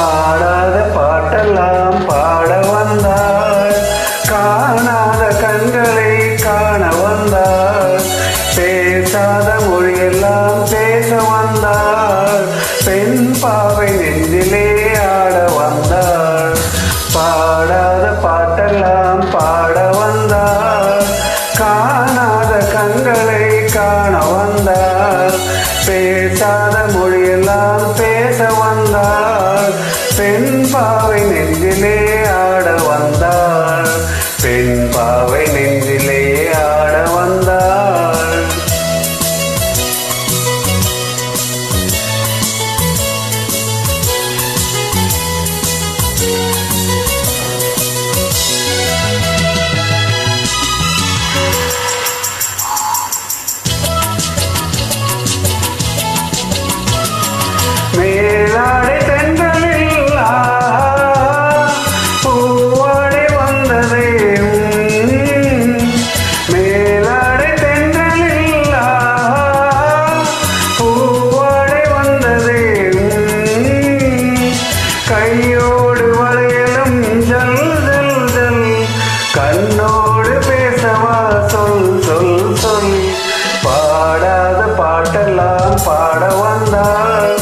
பாடாத பாட்டெல்லாம் பாட வந்தாள், காணாத கண்களை காண வந்தாள், பேசாத மொழியெல்லாம் பேச வந்தாள், பெண் பாவை நெஞ்சிலே ஆட வந்தாள். பாடாத பாட்டெல்லாம் பாட வந்தாள், காணாத கண்களை காண வந்தாள், பேசாத மொழியெல்லாம் பேச வந்தாள், பெண் பாவை நெஞ்சிலே ஆட வந்தாள், பெண் பாவை நெஞ்சிலே ஆட வந்தாள். மேலாடை தென்றலில் பூவாடை வந்ததே, மேலாடை தென்றலில் பூவாடை வந்ததே, கையோடு வளையலும் ஜல் ஜல் ஜல், கண்ணோடு பேசவா சொல் சொல் சொல். பாடாத பாட்டெல்லாம் பாட வந்தாள்,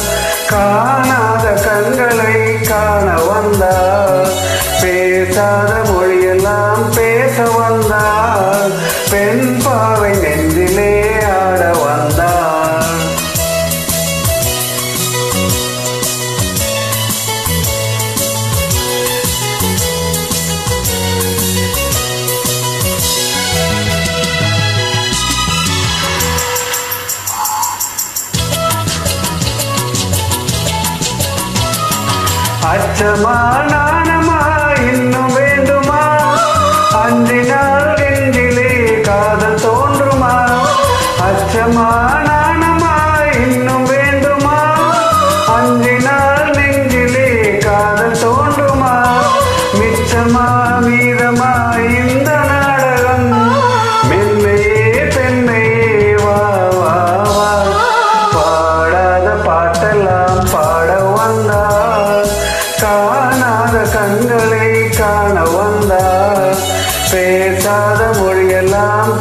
காணாத கண்களை காண வந்தாள், பேசாத மொழியெல்லாம் பேச வந்தாள், பெண் பாவை நெஞ்சிலே ஆட வந்தாள். அச்சமா நாணமா இன்னும் வேண்டுமா, அஞ்சினால் நெஞ்சிலே காதல் தோன்றுமா, அச்சமா நாணமா இன்னும் வேண்டுமா, அஞ்சினால் நெஞ்சிலே காதல் தோன்றுமா, மிச்சமா மீதமா இந்த நாடகம், மென்மையே பெண்மையே வா வா வா. பாடாத பாட்டெல்லாம் பாட வந்தாள், காணாத கண்களை காண வந்தாள், பேசாத மொழியெல்லாம்